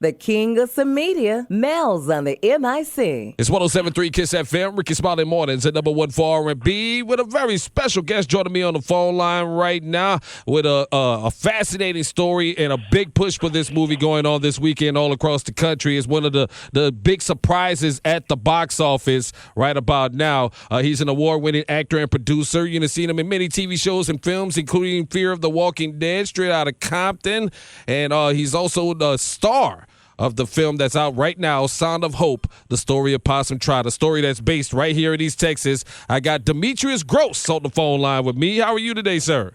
the king of some media, Melz on the MIC. It's 107.3 Kiss FM, Ricky Smiley Mornings at number one for R&B, with a very special guest joining me on the phone line right now with a fascinating story and a big push for this movie going on this weekend all across the country. It's one of the big surprises at the box office right about now. He's an award-winning actor and producer. You've seen him in many TV shows and films, including Fear of the Walking Dead, Straight Outta Compton, and he's also the star of the film that's out right now, Sound of Hope, the story of Possum, Trot, a story that's based right here in East Texas. I got Demetrius Grosse on the phone line with me. How are you today, sir?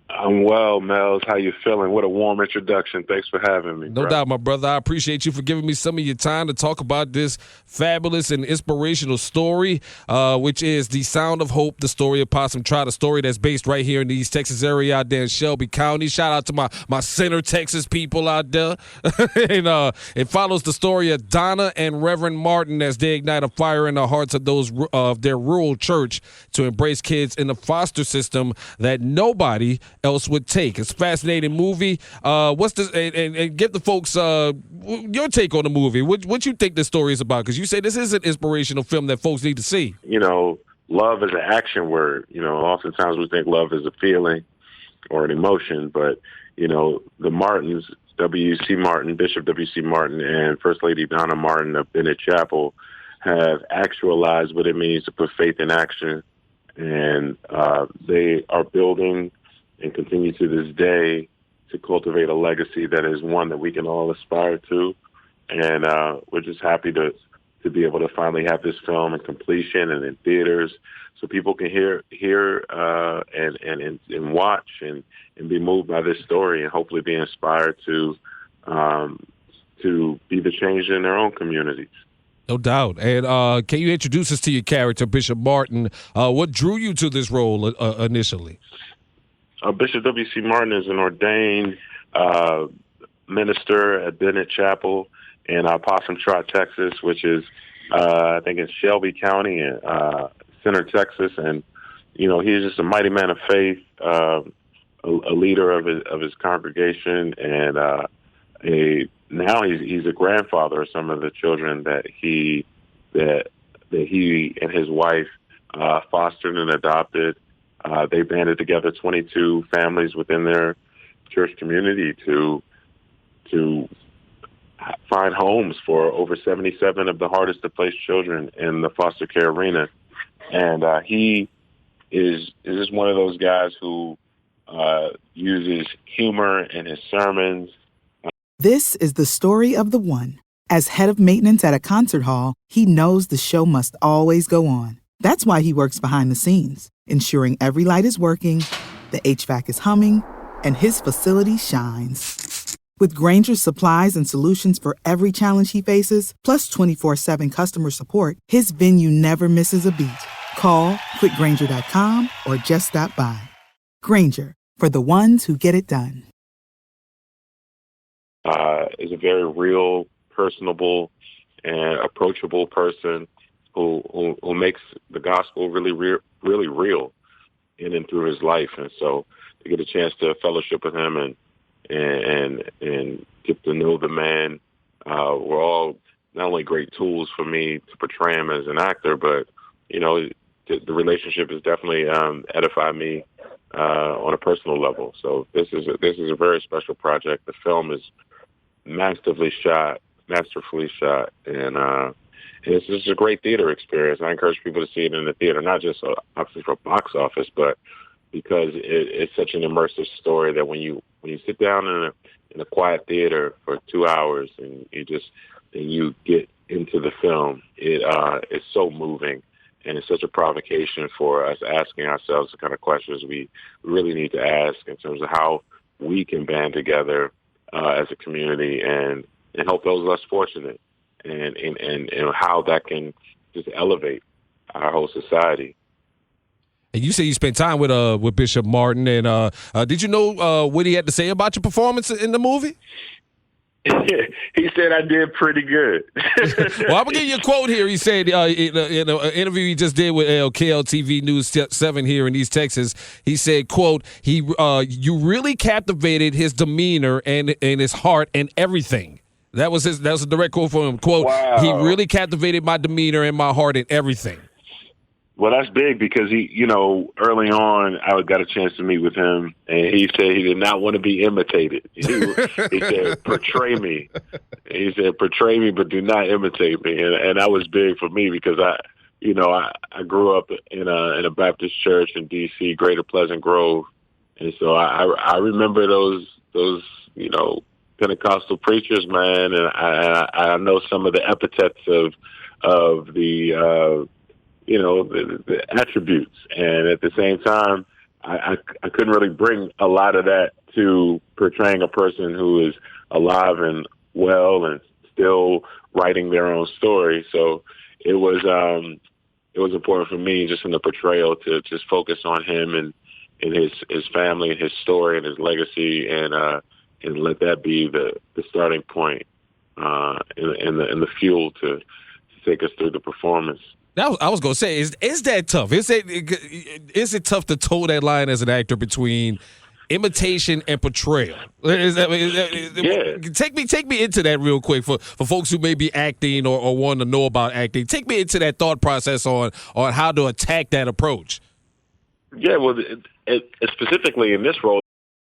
I'm well, Melz. How you feeling? What a warm introduction. Thanks for having me. No doubt, my brother. I appreciate you for giving me some of your time to talk about this fabulous and inspirational story, which is The Sound of Hope, the story of Possum Trot, a story that's based right here in the East Texas area out there in Shelby County. Shout out to my Center Texas people out there. And it follows the story of Donna and Reverend Martin as they ignite a fire in the hearts of those of their rural church to embrace kids in the foster system that nobody else would take. It's a fascinating movie. What's this? And give the folks your take on the movie. What you think this story is about? Because you say this is an inspirational film that folks need to see. You know, love is an action word. You know, oftentimes we think love is a feeling or an emotion, but you know, the Martins, W.C. Martin, Bishop W.C. Martin, and First Lady Donna Martin of Bennett Chapel have actualized what it means to put faith in action, and they are building and continue to this day to cultivate a legacy that is one that we can all aspire to. And we're just happy to be able to finally have this film in completion and in theaters so people can hear and watch and be moved by this story and hopefully be inspired to be the change in their own communities. No doubt. And can you introduce us to your character, Bishop Martin? What drew you to this role initially? Bishop W.C. Martin is an ordained minister at Bennett Chapel in Possum Trot, Texas, which is, I think, in Shelby County, Center Texas. And, you know, he's just a mighty man of faith, a leader of his congregation, and now he's a grandfather of some of the children that he and his wife fostered and adopted. They banded together 22 families within their church community to find homes for over 77 of the hardest to place children in the foster care arena. And he is just one of those guys who uses humor in his sermons. This is the story of the one. As head of maintenance at a concert hall, he knows the show must always go on. That's why he works behind the scenes, ensuring every light is working, the HVAC is humming, and his facility shines. With Grainger's supplies and solutions for every challenge he faces, plus 24/7 customer support, his venue never misses a beat. Call quickgrainger.com or just stop by. Grainger, for the ones who get it done. Is a very real, personable, and approachable person who makes the gospel really real in and through his life. And so to get a chance to fellowship with him and get to know the man were all not only great tools for me to portray him as an actor, but, you know, the relationship has definitely edified me on a personal level. So this is a very special project. The film is masterfully shot, and it's just a great theater experience. I encourage people to see it in the theater, not just obviously for box office, but because it's such an immersive story that when you sit down in a quiet theater for 2 hours and you get into the film, it's so moving, and it's such a provocation for us asking ourselves the kind of questions we really need to ask in terms of how we can band together as a community and help those less fortunate, and how that can just elevate our whole society. And you say you spent time with Bishop Martin, and did you know what he had to say about your performance in the movie? He said I did pretty good. Well, I'm going to give you a quote here. He said in an interview he just did with KLTV News 7 here in East Texas, he said, quote, you really captivated his demeanor and his heart and everything. That was a direct quote from him. Quote, Wow. He really captivated my demeanor and my heart and everything. Well, that's big because he, early on, I got a chance to meet with him, and he said he did not want to be imitated. He said, portray me. He said, portray me, but do not imitate me. And that was big for me because I grew up in a Baptist church in D.C., Greater Pleasant Grove. And so I remember those Pentecostal preachers, man, and I know some of the epithets of the the attributes, and at the same time, I couldn't really bring a lot of that to portraying a person who is alive and well and still writing their own story. So it was important for me just in the portrayal to just focus on him and his family and his story and his legacy, and let that be the starting point and the fuel to take us through the performance. I was going to say, is that tough? Is it tough to toe that line as an actor between imitation and portrayal? Yeah. Take me into that real quick for folks who may be acting or want to know about acting. Take me into that thought process on how to attack that approach. Yeah, well, specifically in this role.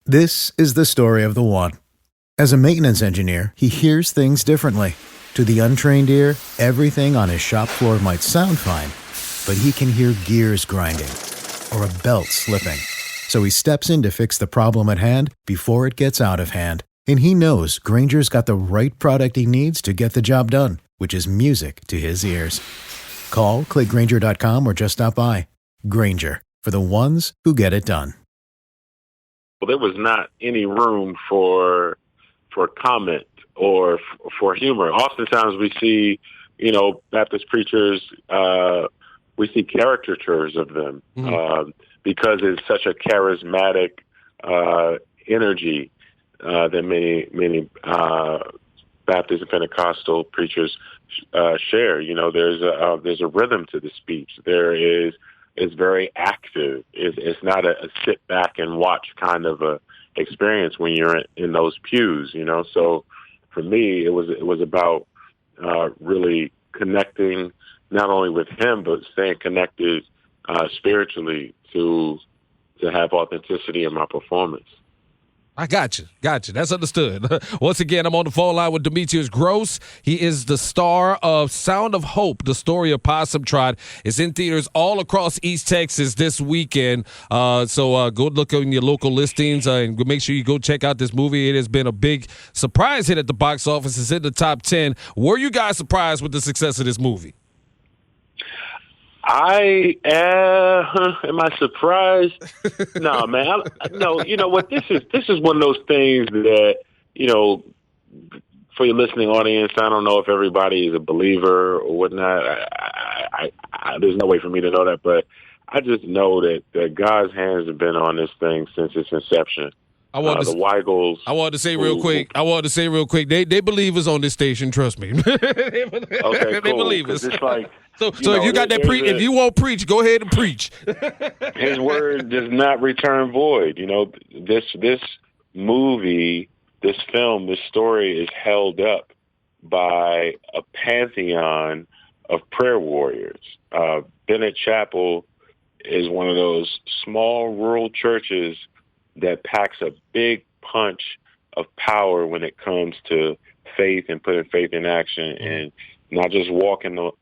This is the story of the one. As a maintenance engineer, he hears things differently. To the untrained ear, everything on his shop floor might sound fine, but he can hear gears grinding or a belt slipping. So he steps in to fix the problem at hand before it gets out of hand. And he knows Grainger's got the right product he needs to get the job done, which is music to his ears. Call, click Grainger.com, or just stop by. Grainger, for the ones who get it done. Well, there was not any room for comment or for humor. Oftentimes we see, Baptist preachers, we see caricatures of them because it's such a charismatic energy that many Baptist and Pentecostal preachers share. There's a rhythm to the speech. It's very active. It's not a sit back and watch kind of a experience when you're in those pews. So for me, it was about really connecting not only with him, but staying connected spiritually to have authenticity in my performance. I got you. That's understood. Once again, I'm on the phone line with Demetrius Grosse. He is the star of Sound of Hope, the story of Possum, Trot. It's in theaters all across East Texas this weekend. So go look on your local listings and make sure you go check out this movie. It has been a big surprise hit at the box office. It's in the top 10. Were you guys surprised with the success of this movie? Am I surprised? No, man. No, you know what? This is one of those things that, for your listening audience, I don't know if everybody is a believer or whatnot. There's no way for me to know that, but I just know that God's hands have been on this thing since its inception. I wanted to say real quick. They believe us on this station. Trust me. Okay, cool. They believe us. It's like, so if you got that if you won't preach, go ahead and preach. His word does not return void. This movie, this film, this story is held up by a pantheon of prayer warriors. Bennett Chapel is one of those small rural churches that packs a big punch of power when it comes to faith and putting faith in action, and not just talking the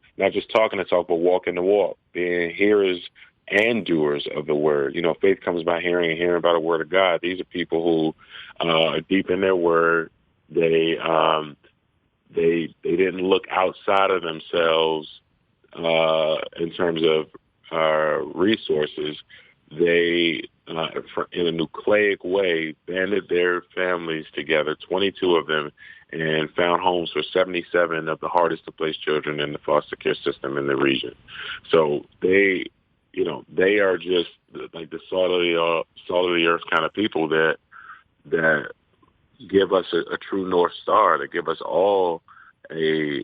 talk, but walking the walk, being hearers and doers of the word. Faith comes by hearing, and hearing by the word of God. These are people who are deep in their word. They didn't look outside of themselves in terms of resources. They in a nucleic way, banded their families together, 22 of them, and found homes for 77 of the hardest to place children in the foster care system in the region. So they are just like the salt of the earth kind of people that give us a true North Star, that give us all a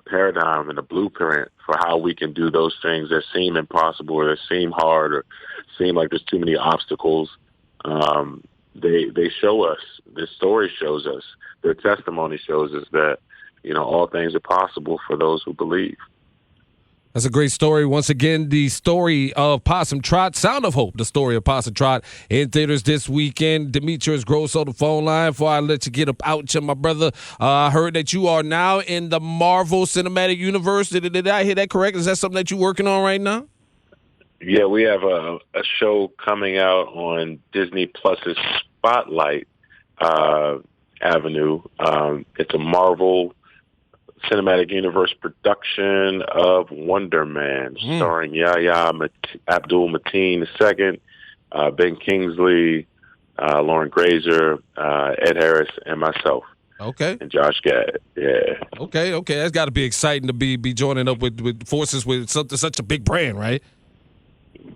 paradigm and a blueprint for how we can do those things that seem impossible or that seem hard or seem like there's too many obstacles. they show us, this story shows us, their testimony shows us that, all things are possible for those who believe. That's a great story. Once again, the story of Possum Trot, Sound of Hope, the story of Possum Trot in theaters this weekend. Demetrius Grosse on the phone line. Before I let you get up out to my brother, I heard that you are now in the Marvel Cinematic Universe. Did I hear that correct? Is that something that you're working on right now? Yeah, we have a show coming out on Disney Plus's Spotlight Avenue. It's a Marvel Cinematic Universe production of Wonder Man, starring Yahya Abdul-Mateen II, Ben Kingsley, Lauren Grazer, Ed Harris, and myself. Okay. And Josh Gad. Yeah. Okay. That's got to be exciting to be joining up with forces with such a big brand, right?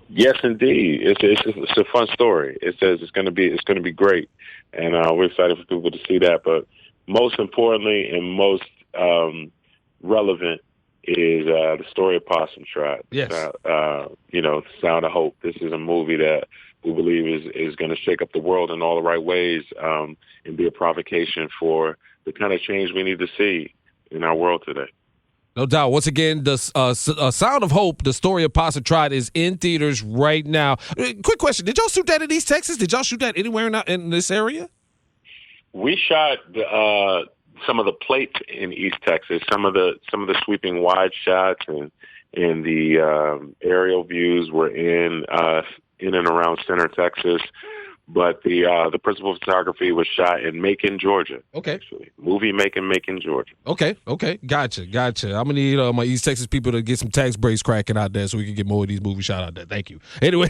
Yes, indeed. It's a fun story. It says it's going to be great, and we're excited for people to see that. But most importantly, and most relevant is the story of Possum Trot. Yes. Sound of Hope. This is a movie that we believe is going to shake up the world in all the right ways, and be a provocation for the kind of change we need to see in our world today. No doubt. Once again, the Sound of Hope, the story of Possum Trot, is in theaters right now. Quick question: did y'all shoot that in East Texas? Did y'all shoot that anywhere in this area? We shot some of the plates in East Texas, some of the sweeping wide shots and the aerial views were in and around Center, Texas. But the principal photography was shot in Macon, Georgia. Okay. Actually. Movie Macon, Georgia. Okay. Gotcha. I'm going to need my East Texas people to get some tax breaks cracking out there so we can get more of these movies shot out there. Thank you. Anyway,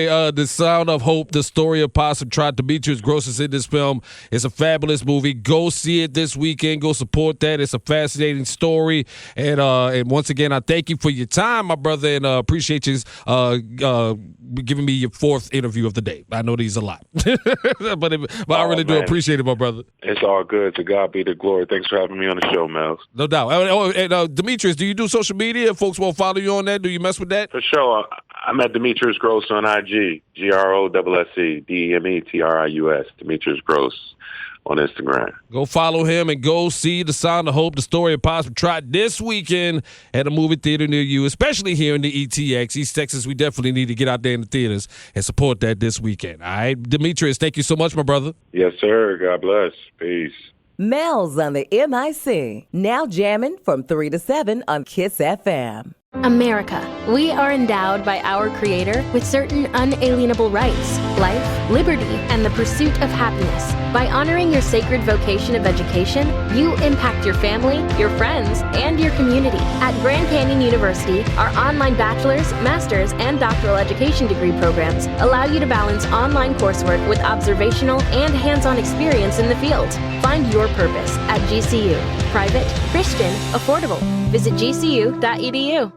The Sound of Hope, the story of Possum Trot. Demetrius Grosse is in this film. It's a fabulous movie. Go see it this weekend. Go support that. It's a fascinating story. And once again, I thank you for your time, my brother, and appreciate you giving me your fourth interview of the day. I know these a lot, but I really do appreciate it, my brother. It's all good. To God be the glory. Thanks for having me on the show, Melz. No doubt. And Demetrius, do you do social media? If folks won't follow you on that, do you mess with that? For sure. I'm at Demetrius Grosse on IG. GROSSE DEMETRIUS. Demetrius Grosse on Instagram. Go follow him and go see The Sound of Hope, the story of Possum Trot this weekend at a movie theater near you, especially here in the ETX, East Texas. We definitely need to get out there in the theaters and support that this weekend. All right, Demetrius, thank you so much, my brother. Yes, sir. God bless. Peace. Melz on the MIC. Now jamming from 3 to 7 on Kiss FM. America. We are endowed by our Creator with certain unalienable rights: life, liberty, and the pursuit of happiness. By honoring your sacred vocation of education, you impact your family, your friends, and your community. At Grand Canyon University, our online bachelor's, master's, and doctoral education degree programs allow you to balance online coursework with observational and hands-on experience in the field. Find your purpose at GCU. Private, Christian, affordable. Visit gcu.edu.